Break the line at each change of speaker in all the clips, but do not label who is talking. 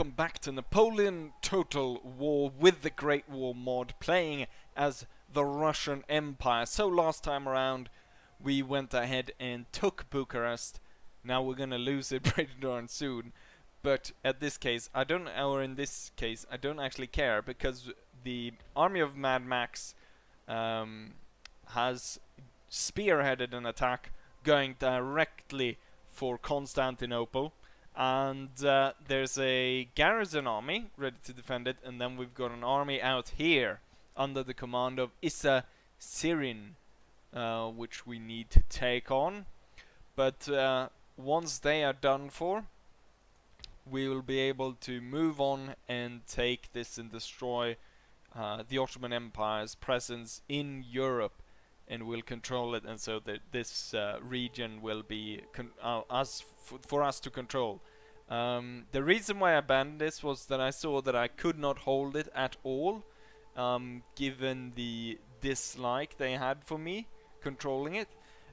welcome back to Napoleon Total War with the Great War mod, playing as the Russian Empire. So last time around we went ahead and took Bucharest. Now we're gonna lose it pretty darn soon, but in this case I don't actually care, because the army of Mad Max has spearheaded an attack going directly for Constantinople. And there's a garrison army ready to defend it, and then we've got an army out here under the command of Issa Sirin, which we need to take on. But once they are done for, we will be able to move on and take this and destroy the Ottoman Empire's presence in Europe, and we'll control it, and so that this region will be for us to control. The reason why I banned this was that I saw that I could not hold it at all, given the dislike they had for me controlling it,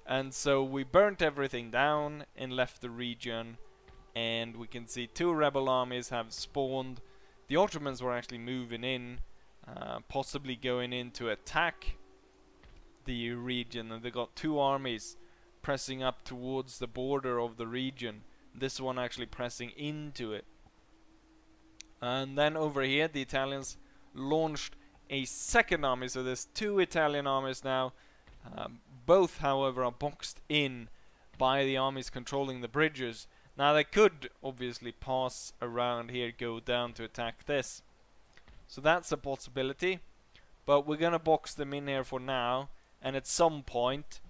and so we burnt everything down and left the region. And we can see two rebel armies have spawned. The Ottomans were actually moving in, possibly going in to attack the region, and they got two armies pressing up towards the border of the region, this one actually pressing into it. And then over here the Italians launched a second army, so there's two Italian armies now. Both however are boxed in by the armies controlling the bridges. Now they could obviously pass around here, go down to attack this, so that's a possibility, but we're gonna box them in here for now. And at some point,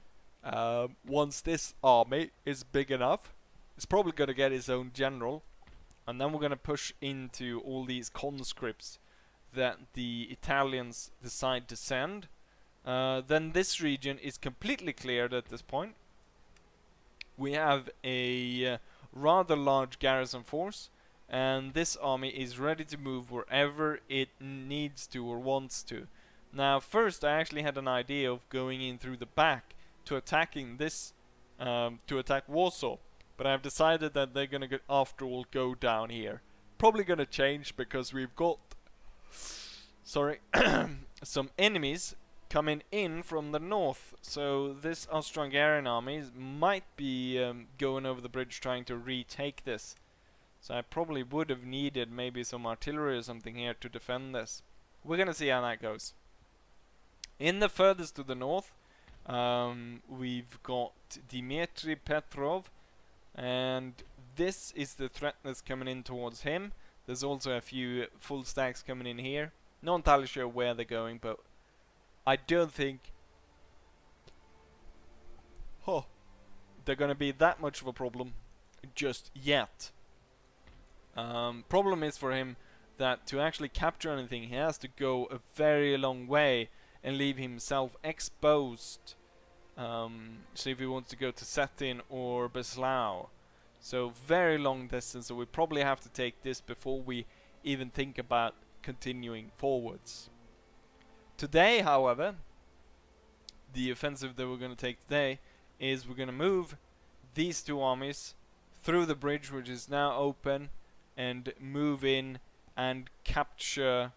once this army is big enough, it's probably going to get its own general, and then we're going to push into all these conscripts that the Italians decide to send. Then this region is completely cleared at this point. We have a rather large garrison force, and this army is ready to move wherever it needs to or wants to. Now first I actually had an idea of going in through the back to attacking this, to attack Warsaw, but I've decided that they're gonna after all go down here. Probably gonna change because we've got some enemies coming in from the north, so this Austro-Hungarian army might be going over the bridge trying to retake this. So I probably would have needed maybe some artillery or something here to defend this. We're gonna see how that goes. In the furthest to the north, we've got Dmitry Petrov, and this is the threat that's coming in towards him. There's also a few full stacks coming in here. Not entirely sure where they're going, but I don't think they're gonna be that much of a problem just yet. Problem is for him that to actually capture anything, he has to go a very long way and leave himself exposed. So if he wants to go to Cetin or Breslau, so very long distance, so we probably have to take this before we even think about continuing forwards. Today, however, the offensive that we're going to take today is we're going to move these two armies through the bridge, which is now open, and move in and capture,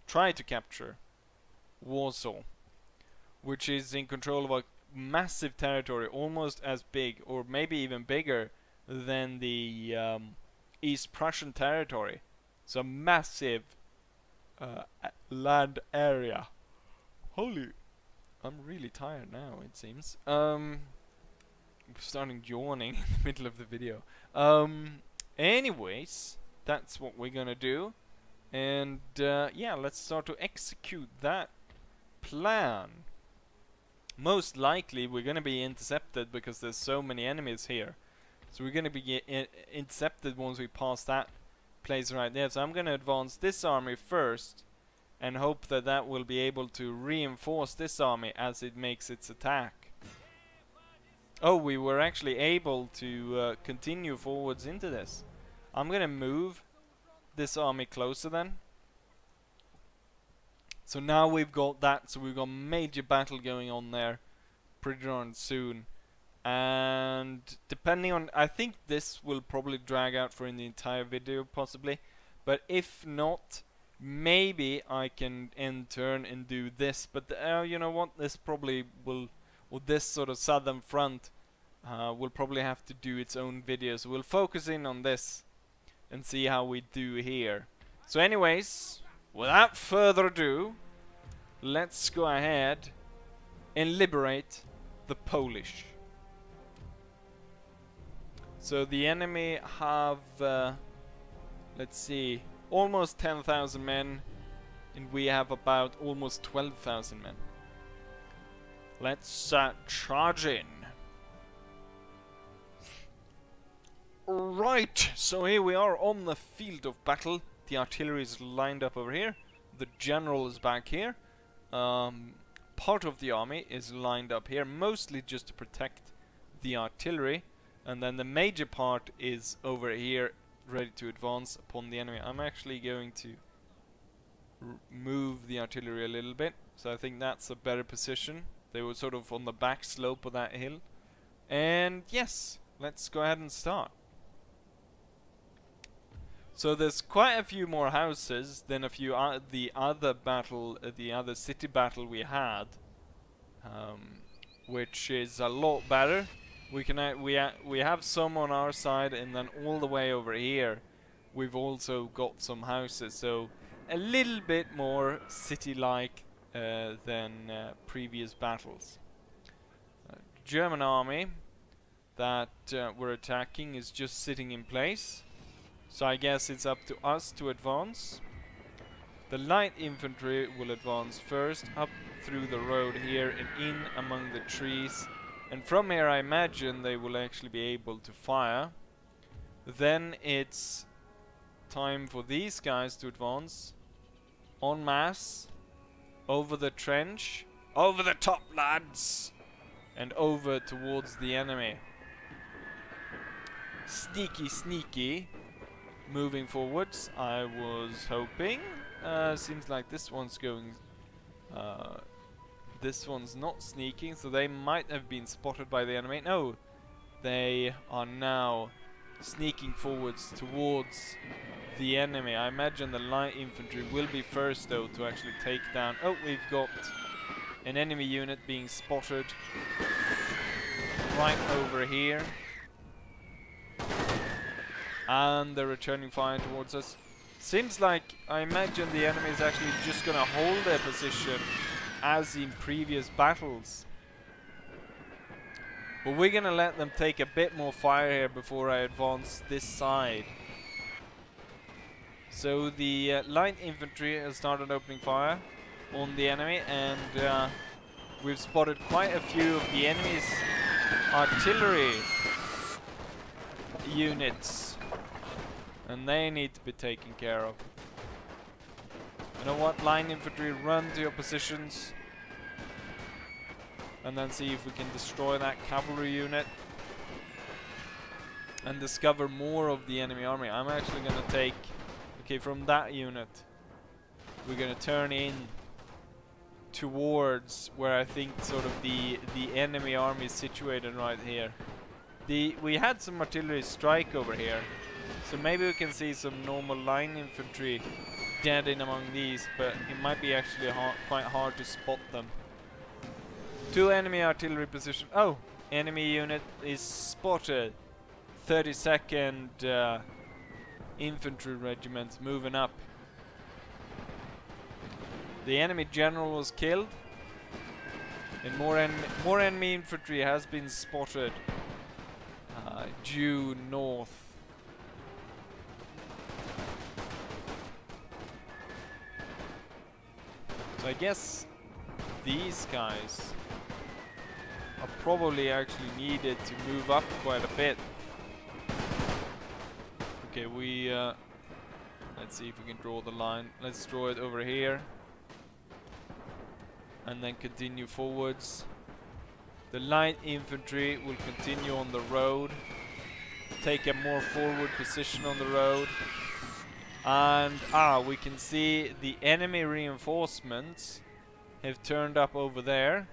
try to capture Warsaw, which is in control of a massive territory, almost as big or maybe even bigger than the East Prussian territory. So massive land area. Holy, I'm really tired now, it seems. I'm starting yawning in the middle of the video. Anyways, that's what we're gonna do, and yeah, let's start to execute that plan. Most likely we're gonna be intercepted because there's so many enemies here, so we're gonna be intercepted once we pass that place right there. So I'm gonna advance this army first and hope that that will be able to reinforce this army as it makes its attack. Oh, we were actually able to continue forwards into this. I'm gonna move this army closer then. So now we've got that, so we've got a major battle going on there pretty darn soon. And depending on, I think this will probably drag out for the entire video possibly, but if not, maybe I can end turn and do this. But you know what, this probably will, or this sort of southern front will probably have to do its own video, so we'll focus in on this and see how we do here. So anyways, without further ado, let's go ahead and liberate the Polish. So the enemy have, let's see, almost 10,000 men, and we have about almost 12,000 men. Let's charge in. Right, so here we are on the field of battle. The artillery is lined up over here. The general is back here. Part of the army is lined up here, mostly just to protect the artillery. And then the major part is over here, ready to advance upon the enemy. I'm actually going to move the artillery a little bit, so I think that's a better position. They were sort of on the back slope of that hill. And yes, let's go ahead and start. So there's quite a few more houses than a few the other city battle we had, which is a lot better. We have some on our side, and then all the way over here we've also got some houses, so a little bit more city-like than previous battles. German army that we're attacking is just sitting in place, so I guess it's up to us to advance. The light infantry will advance first up through the road here and in among the trees. And from here I imagine they will actually be able to fire. Then it's time for these guys to advance en masse over the trench, over the top, lads, and over towards the enemy. Sneaky, sneaky, moving forwards. I was hoping. Seems like this one's going. This one's not sneaking, so they might have been spotted by the enemy. No, they are now sneaking forwards towards the enemy. I imagine the light infantry will be first, though, to actually take down. Oh, we've got an enemy unit being spotted right over here, and they're returning fire towards us. Seems like, I imagine the enemy is actually just gonna hold their position as in previous battles. But we're gonna let them take a bit more fire here before I advance this side. So the light infantry has started opening fire on the enemy, and we've spotted quite a few of the enemy's artillery units, and they need to be taken care of. You know what, line infantry, run to your positions and then see if we can destroy that cavalry unit and discover more of the enemy army. I'm actually going to take, okay, from that unit we're going to turn in towards where I think sort of the enemy army is situated right here. We had some artillery strike over here, so maybe we can see some normal line infantry dead in among these, but it might be actually quite hard to spot them. Two enemy artillery position. Oh, enemy unit is spotted. 32nd infantry regiment moving up. The enemy general was killed, and more enemy infantry has been spotted due north. So I guess these guys are probably actually needed to move up quite a bit. Okay, let's see if we can draw the line. Let's draw it over here and then continue forwards. The light infantry will continue on the road, take a more forward position on the road. And we can see the enemy reinforcements have turned up over there.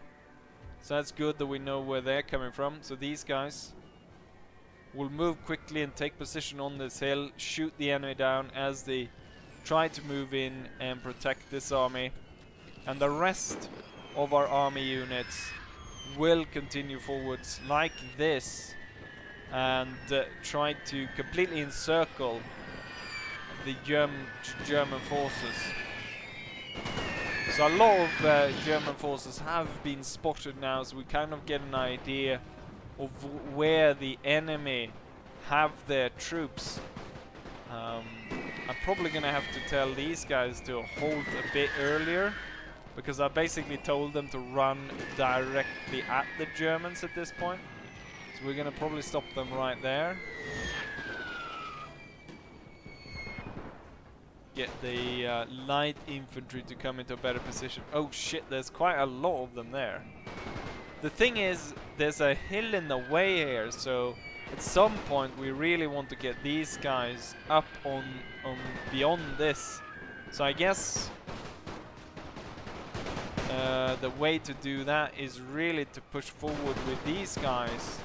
So that's good that we know where they're coming from. So these guys will move quickly and take position on this hill, shoot the enemy down as they try to move in and protect this army. And the rest of our army units will continue forwards like this and try to completely encircle the German forces. So a lot of German forces have been spotted now, so we kind of get an idea of where the enemy have their troops. I'm probably going to have to tell these guys to hold a bit earlier, because I basically told them to run directly at the Germans at this point. So we're going to probably stop them right there. Get the light infantry to come into a better position. Oh shit, there's quite a lot of them there. The thing is, there's a hill in the way here, so at some point we really want to get these guys up on beyond this. So I guess the way to do that is really to push forward with these guys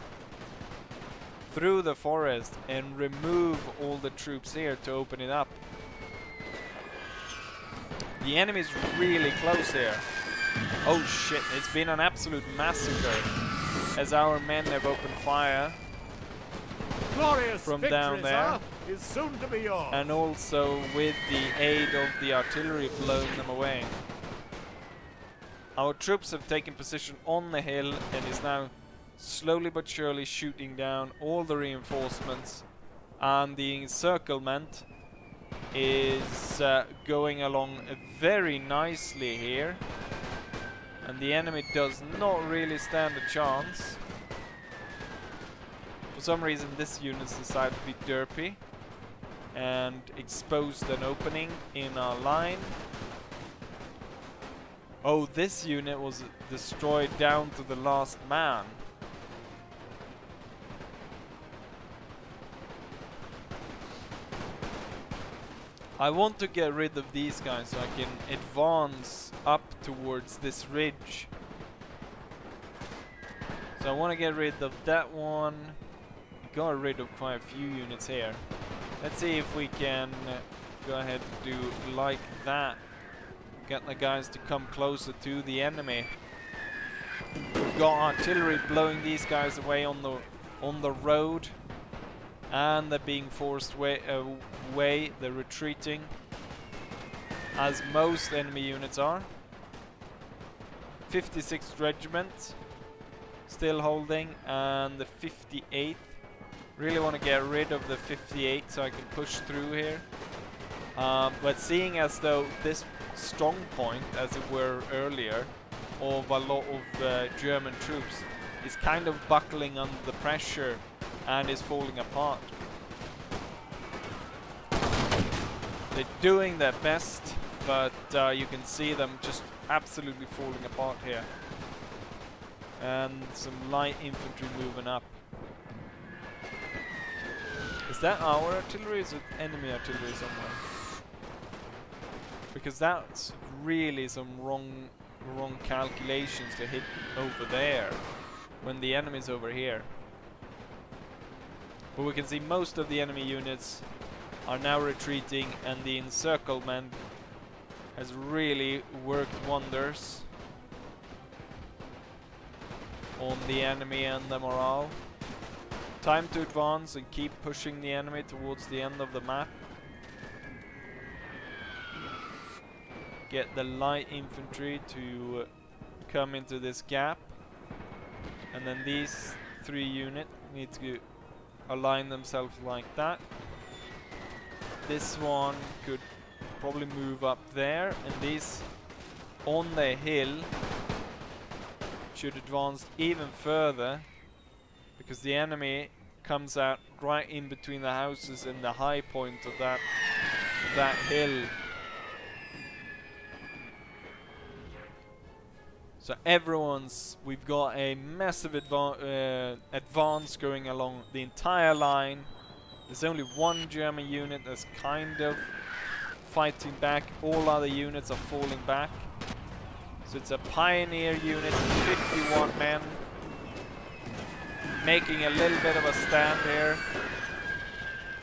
through the forest and remove all the troops here to open it up. The enemy's really close here. Oh shit, it's been an absolute massacre as our men have opened fire from down there.
Is soon to be yours.
And also with the aid of the artillery blowing them away. Our troops have taken position on the hill and is now slowly but surely shooting down all the reinforcements, and the encirclement is going along very nicely here, and the enemy does not really stand a chance. For some reason this unit decided to be derpy and exposed an opening in our line. Oh, this unit was destroyed down to the last man. I want to get rid of these guys so I can advance up towards this ridge. So I want to get rid of that one. Got rid of quite a few units here. Let's see if we can go ahead and do like that. Get the guys to come closer to the enemy. We've got artillery blowing these guys away on the road, and they're being forced away. They're retreating, as most enemy units are. 56th Regiment still holding, and the 58th. Really want to get rid of the 58th so I can push through here. But seeing as though this strong point, as it were earlier, of a lot of German troops is kind of buckling under the pressure and is falling apart. They're doing their best, but you can see them just absolutely falling apart here. And some light infantry moving up. Is that our artillery or is it enemy artillery somewhere? Because that's really some wrong calculations to hit over there when the enemy's over here. But we can see most of the enemy units are now retreating, and the encirclement has really worked wonders on the enemy and the morale. Time to advance and keep pushing the enemy towards the end of the map. Get the light infantry to come into this gap, and then these three units need to align themselves like that. This one could probably move up there, and these on the hill should advance even further, because the enemy comes out right in between the houses and the high point of that hill. So we've got a massive advance going along the entire line. There's only one German unit that's kind of fighting back. All other units are falling back. So it's a pioneer unit, 51 men, making a little bit of a stand here,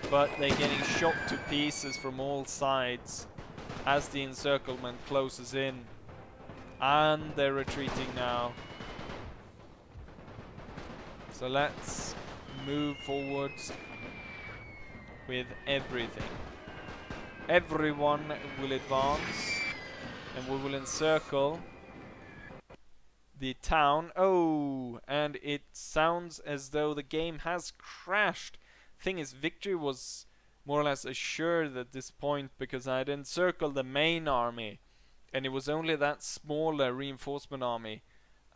but they're getting shot to pieces from all sides as the encirclement closes in, and they're retreating now. So let's move forwards with everything. Everyone will advance, and we will encircle the town. Oh, and it sounds as though the game has crashed. Thing is, victory was more or less assured at this point because I had encircled the main army, and it was only that smaller reinforcement army,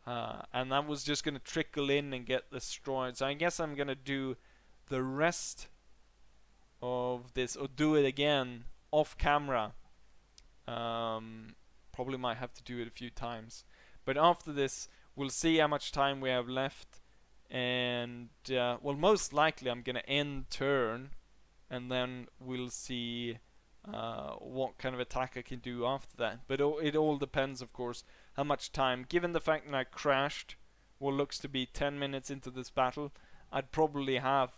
and that was just gonna trickle in and get destroyed. So I guess I'm gonna do the rest of this, or do it again off camera. Probably might have to do it a few times, but after this we'll see how much time we have left, and well, most likely I'm gonna end turn, and then we'll see what kind of attack I can do after that. But it all depends, of course, how much time. Given the fact that I crashed what looks to be 10 minutes into this battle, I'd probably have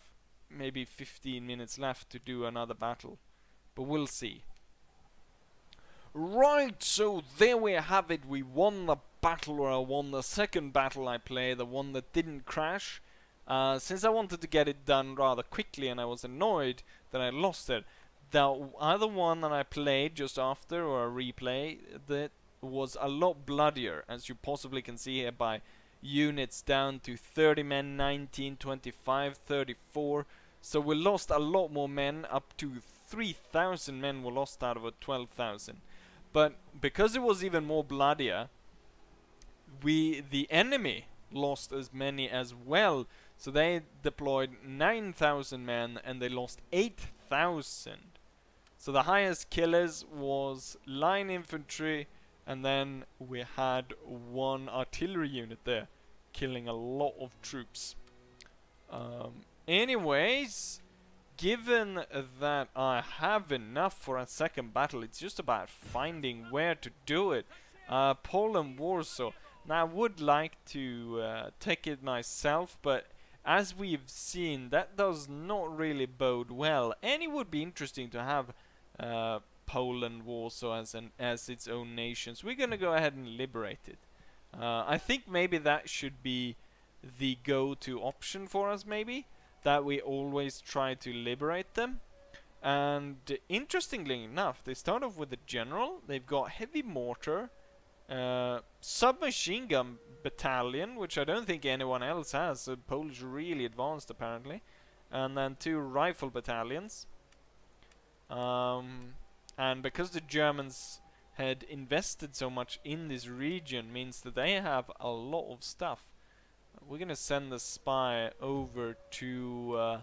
maybe 15 minutes left to do another battle, but we'll see. Right, so there we have it. We won the battle, or I won the second battle I played, the one that didn't crash. Since I wanted to get it done rather quickly and I was annoyed that I lost it, the other one that I played just after, or a replay, that was a lot bloodier, as you possibly can see here by units down to 30 men, 19, 25, 34. So we lost a lot more men, up to 3,000 men were lost out of a 12,000. But because it was even more bloodier, the enemy lost as many as well. So they deployed 9,000 men and they lost 8,000. So the highest killers was line infantry, and then we had one artillery unit there killing a lot of troops. Anyways, given that I have enough for a second battle, it's just about finding where to do it. Poland, Warsaw. Now I would like to take it myself, but as we've seen, that does not really bode well. And it would be interesting to have Poland, Warsaw as its own nation. So we're gonna go ahead and liberate it. I think maybe that should be the go-to option for us, maybe. That we always try to liberate them. And interestingly enough, they start off with a general. They've got heavy mortar, submachine gun battalion, which I don't think anyone else has. So Polish really advanced apparently. And then 2 rifle battalions. And because the Germans had invested so much in this region, means that they have a lot of stuff. We're gonna send the spy over to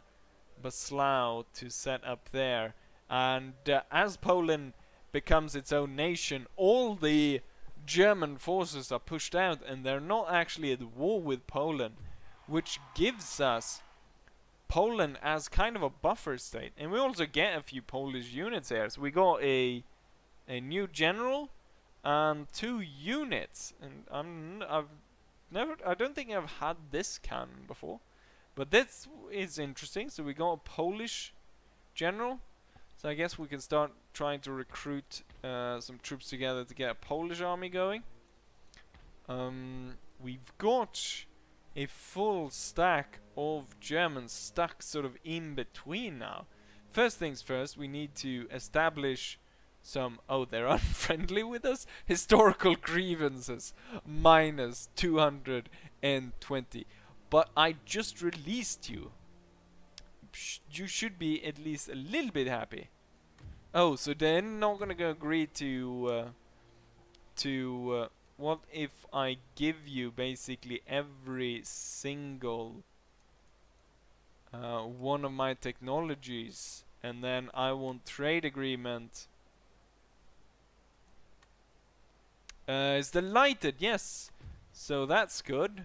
Breslau to set up there, and as Poland becomes its own nation, all the German forces are pushed out, and they're not actually at war with Poland, which gives us Poland as kind of a buffer state. And we also get a few Polish units here. So we got a new general and 2 units, and I don't think I've had this cannon before, but this is interesting. So we got a Polish general, so I guess we can start trying to recruit some troops together to get a Polish army going. We've got a full stack of Germans stuck sort of in between now. First things first, we need to establish some... Oh, they're unfriendly with us? Historical grievances. Minus 220. But I just released you. You should be at least a little bit happy. Oh, so they're not gonna agree to... what if I give you basically every single one of my technologies, and then I want trade agreement... it's delighted, yes. So that's good.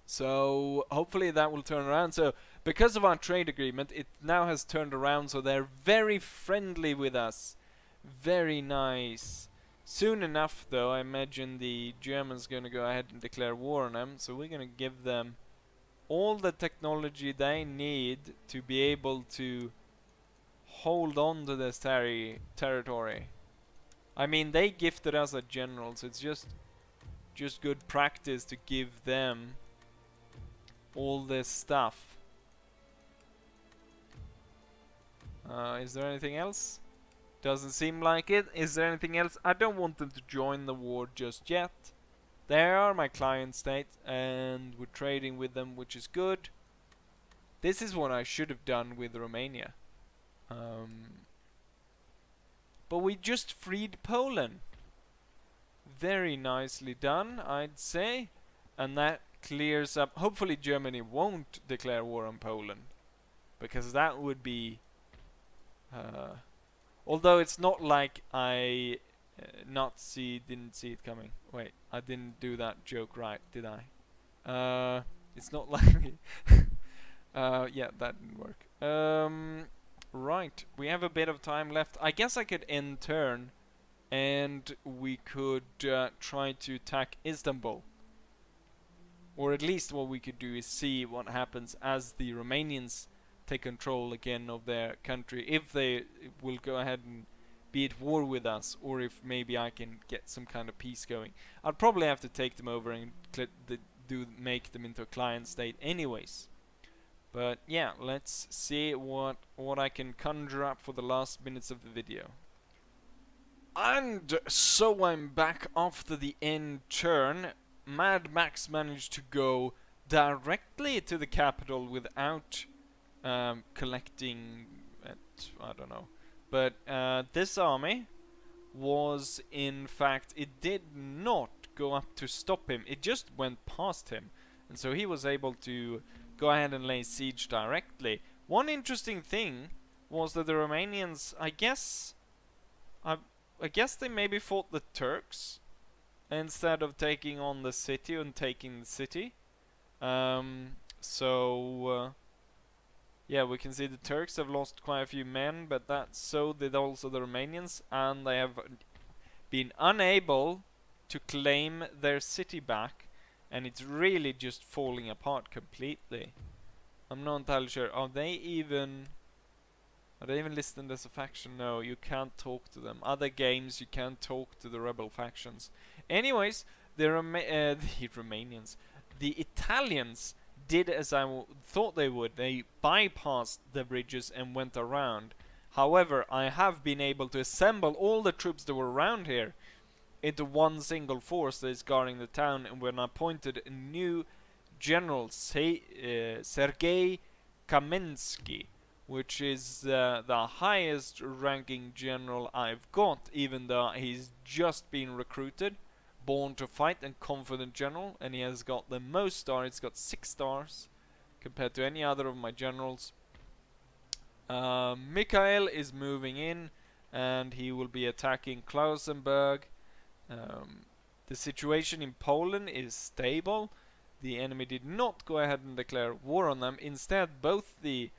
So hopefully that will turn around. So because of our trade agreement, it now has turned around. So they're very friendly with us. Very nice. Soon enough, though, I imagine the Germans gonna go ahead and declare war on them, so we're gonna give them all the technology they need to be able to hold on to this territory. I mean, they gifted us a general, so it's just good practice to give them all this stuff. Is there anything else? Doesn't seem like it. Is there anything else? I don't want them to join the war just yet. They are my client state, and we're trading with them, which is good. This is what I should have done with Romania. But we just freed Poland. Very nicely done, I'd say. And that clears up. Hopefully Germany won't declare war on Poland, because that would be... although it's not like I didn't see it coming. Wait, I didn't do that joke right, did I? It's not like... yeah, that didn't work. Right, we have a bit of time left. I guess I could end turn, and we could try to attack Istanbul. Or at least what we could do is see what happens as the Romanians take control again of their country, if they will go ahead and be at war with us, or if maybe I can get some kind of peace going. I'd probably have to take them over and make them into a client state anyways. But yeah, let's see what I can conjure up for the last minutes of the video. And so I'm back after the end turn. Mad Max managed to go directly to the capital without collecting I don't know. But this army was, in fact, it did not go up to stop him. It just went past him. And so he was able to go ahead and lay siege directly. One interesting thing was that the Romanians, I guess they maybe fought the Turks instead of taking on the city and taking the city. Yeah, we can see the Turks have lost quite a few men, but so did also the Romanians, and they have been unable to claim their city back, and it's really just falling apart completely. I'm not entirely sure. Are they even listed as a faction? No, you can't talk to them. Other games, you can't talk to the rebel factions. Anyways, the Romanians, the Italians did as I thought they would. They bypassed the bridges and went around. However, I have been able to assemble all the troops that were around here into one single force that is guarding the town, and when I appointed a new general, Sergei Kamensky, which is the highest ranking general I've got, even though he's just been recruited. Born to fight and confident general, and he has got the most stars. He's got 6 stars compared to any other of my generals. Mikhail is moving in, and he will be attacking Klausenberg. The situation in Poland is stable. The enemy did not go ahead and declare war on them. Instead, both the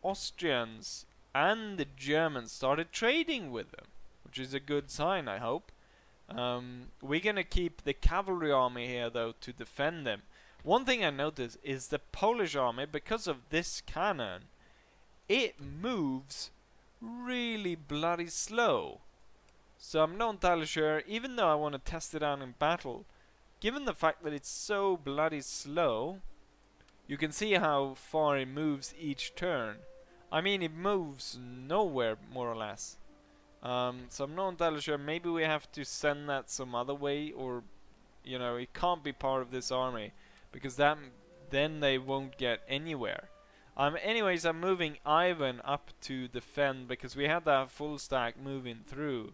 Austrians and the Germans started trading with them, which is a good sign, I hope. We're gonna keep the cavalry army here though to defend them. One thing I noticed is the Polish army, because of this cannon, it moves really bloody slow. So I'm not entirely sure, even though I want to test it out in battle, given the fact that it's so bloody slow, you can see how far it moves each turn. I mean, it moves nowhere, more or less. So I'm not entirely sure. Maybe we have to send that some other way, or, you know, it can't be part of this army, because then they won't get anywhere. Anyways, I'm moving Ivan up to defend, because we had that full stack moving through.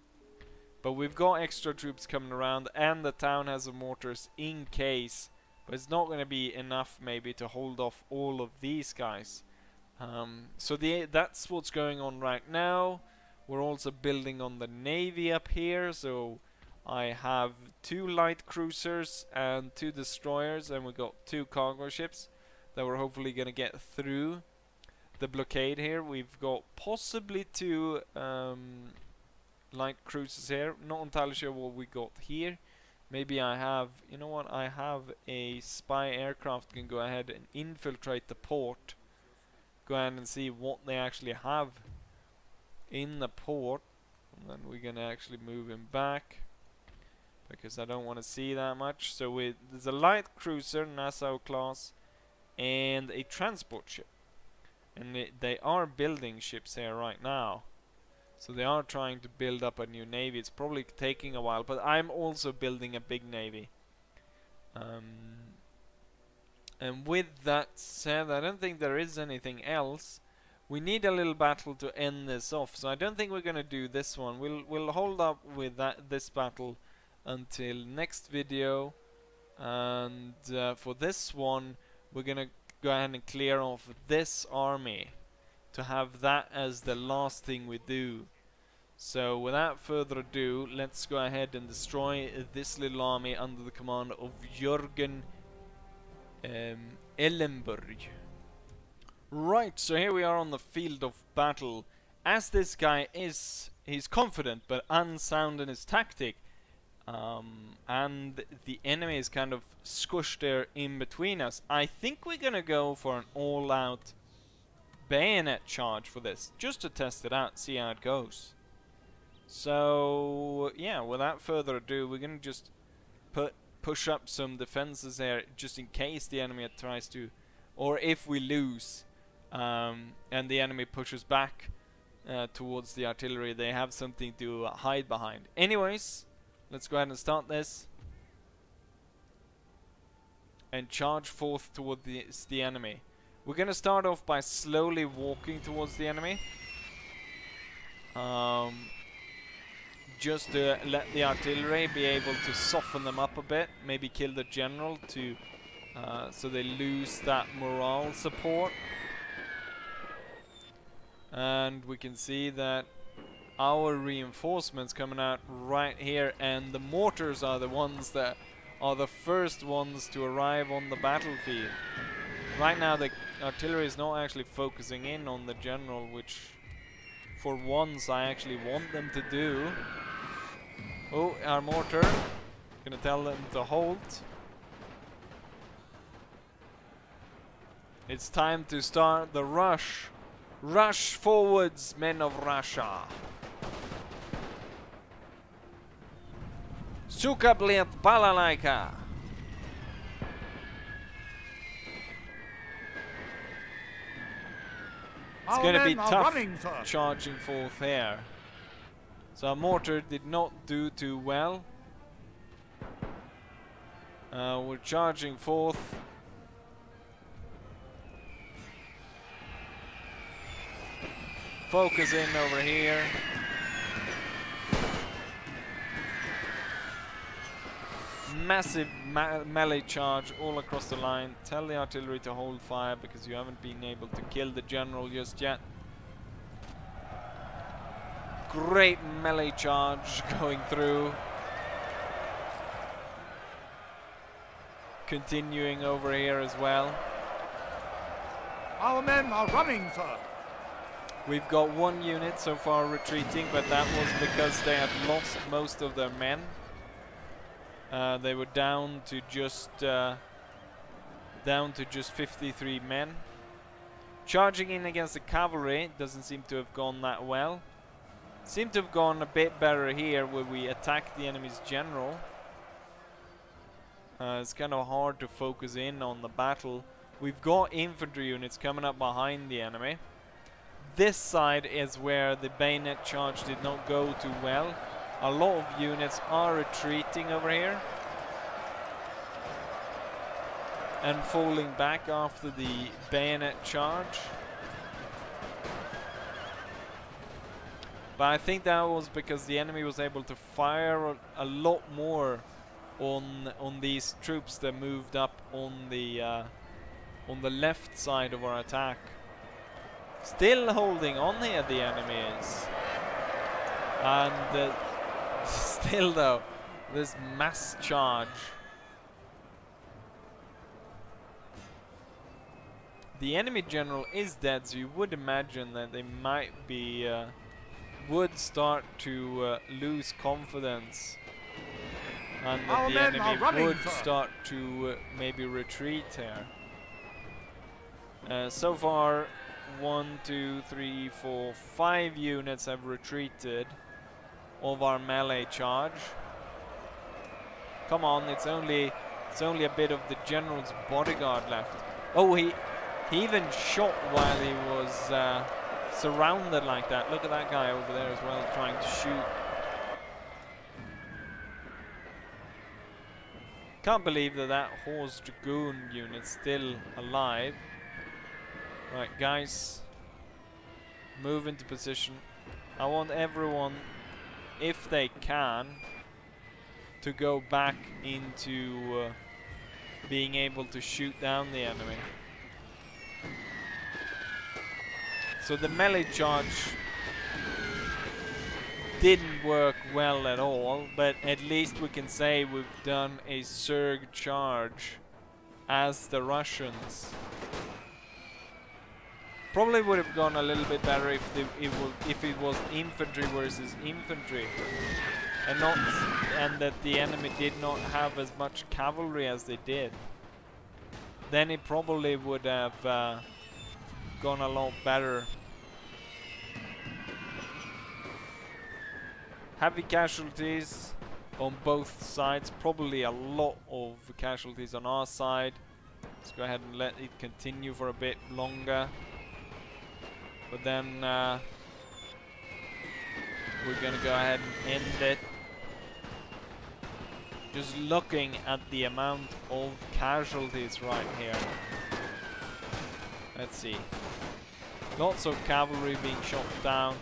But we've got extra troops coming around, and the town has a mortars in case. But it's not going to be enough maybe to hold off all of these guys. So that's what's going on right now. We're also building on the navy up here, so I have 2 light cruisers and 2 destroyers, and we got 2 cargo ships that we're hopefully gonna get through the blockade here. We've got possibly 2 light cruisers here. Not entirely sure what we got here. Maybe I have, you know what, I have a spy aircraft can go ahead and infiltrate the port. Go ahead and see what they actually have in the port. And then we're gonna actually move him back, because I don't want to see that much. So there's a light cruiser, Nassau class, and a transport ship. And they are building ships here right now. So they are trying to build up a new navy. It's probably taking a while, but I'm also building a big navy. And with that said, I don't think there is anything else. We need a little battle to end this off, so I don't think we're gonna do this one. We'll hold up with this battle until next video. And for this one, we're gonna go ahead and clear off this army, to have that as the last thing we do. So without further ado, let's go ahead and destroy this little army under the command of Jürgen Ellenberg. Right, so here we are on the field of battle. As this guy he's confident but unsound in his tactic. And the enemy is kind of squished there in between us. I think we're gonna go for an all-out bayonet charge for this, just to test it out, see how it goes. So yeah, without further ado, we're gonna just push up some defenses there, just in case the enemy tries to, or if we lose, and the enemy pushes back towards the artillery, they have something to hide behind. Anyways, let's go ahead and start this and charge forth towards the enemy. We're gonna start off by slowly walking towards the enemy, just to let the artillery be able to soften them up a bit, maybe kill the general to so they lose that morale support. And we can see that our reinforcements coming out right here, and the mortars are the ones that are the first ones to arrive on the battlefield. Right now the artillery is not actually focusing in on the general, which for once I actually want them to do. Oh, our mortar, gonna tell them to hold. It's time to start the rush. Rush forwards, men of Russia. Sukablet balalaika. It's going to be tough charging forth here. So our mortar did not do too well. We're charging forth. Focus in over here. Massive melee charge all across the line. Tell the artillery to hold fire, because you haven't been able to kill the general just yet. Great melee charge going through. Continuing over here as well.
Our men are running, sir.
We've got one unit so far retreating, but that was because they had lost most of their men. They were down to just 53 men. Charging in against the cavalry doesn't seem to have gone that well. Seemed to have gone a bit better here, where we attacked the enemy's general. It's kind of hard to focus in on the battle. We've got infantry units coming up behind the enemy. This side is where the bayonet charge did not go too well. A lot of units are retreating over here and falling back after the bayonet charge. But I think that was because the enemy was able to fire a lot more on these troops that moved up on the left side of our attack. Still holding on here, the enemy is. And still though, this mass charge. The enemy general is dead, so you would imagine that they might be would start to lose confidence, and that
Our
the
men are
enemy
running,
would
sir.
start to maybe retreat here. So far, 1, 2, 3, 4, 5 units have retreated of our melee charge. Come on, it's only a bit of the general's bodyguard left. Oh, he even shot while he was surrounded like that. Look at that guy over there as well, trying to shoot. Can't believe that Horse Dragoon unit's still alive. Right, guys, move into position. I want everyone, if they can, to go back into being able to shoot down the enemy. So the melee charge didn't work well at all, but at least we can say we've done a surge charge as the Russians. Probably would have gone a little bit better if it was infantry versus infantry, and that the enemy did not have as much cavalry as they did. Then it probably would have gone a lot better. Heavy casualties on both sides, probably a lot of casualties on our side. Let's go ahead and let it continue for a bit longer. But then we're gonna go ahead and end it. Just looking at the amount of casualties right here. Let's see. Lots of cavalry being shot down.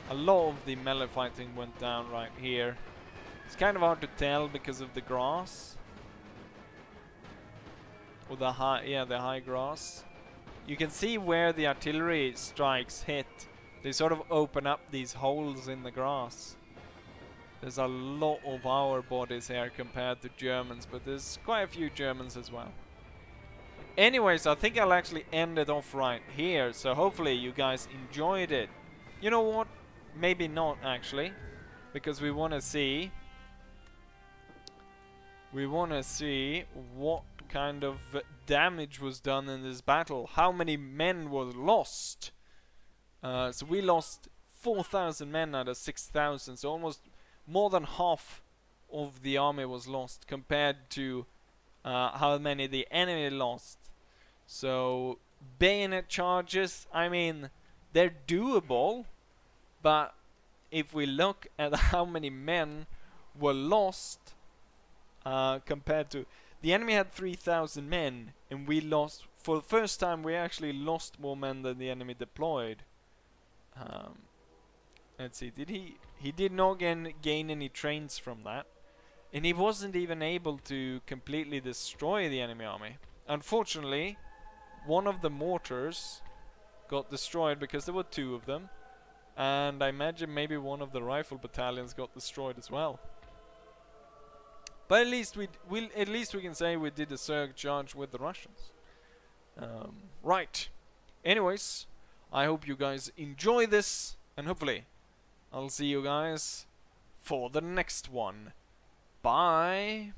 A lot of the melee fighting went down right here. It's kind of hard to tell because of the grass. Or the high grass. You can see where the artillery strikes hit. They sort of open up these holes in the grass. There's a lot of our bodies here compared to Germans, but there's quite a few Germans as well. Anyways, I think I'll actually end it off right here, so hopefully you guys enjoyed it. You know what? Maybe not actually, because we want to see what kind of damage was done in this battle. How many men were lost? So we lost 4,000 men out of 6,000, so almost more than half of the army was lost compared to how many the enemy lost. So bayonet charges, I mean, they're doable, but if we look at how many men were lost compared to, the enemy had 3,000 men, and we lost, for the first time we actually lost more men than the enemy deployed. Let's see, he did not gain any trains from that, and he wasn't even able to completely destroy the enemy army. Unfortunately, one of the mortars got destroyed because there were 2 of them, and I imagine maybe one of the rifle battalions got destroyed as well. But at least we can say we did a surge charge with the Russians. Right. Anyways, I hope you guys enjoy this, and hopefully I'll see you guys for the next one. Bye.